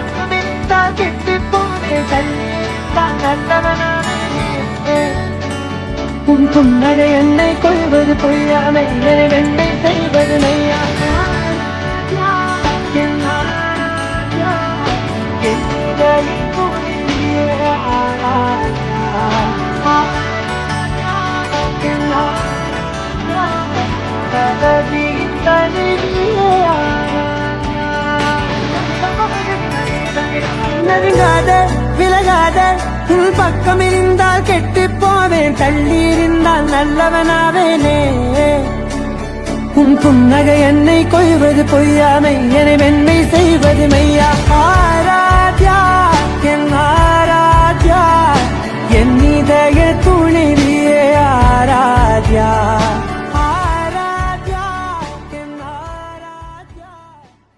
பக்கம் இருந்தால் கெட்டு போனே தள்ளியிருந்தால் நல்லவனாவே உன் புன்னகை என்னை கொள்வது பொய்யாமை என்னை வெண்ணை செய்வது மெய்யா நெருங்காத விலகாத உன் பக்கம் இருந்தால் கெட்டு போவேன் தள்ளி இருந்தால் நல்லவனாவேனே உன் புன்னகை என்னை கொய்வது பொய்யாமை என்னை வெண்மை செய்வது மெய்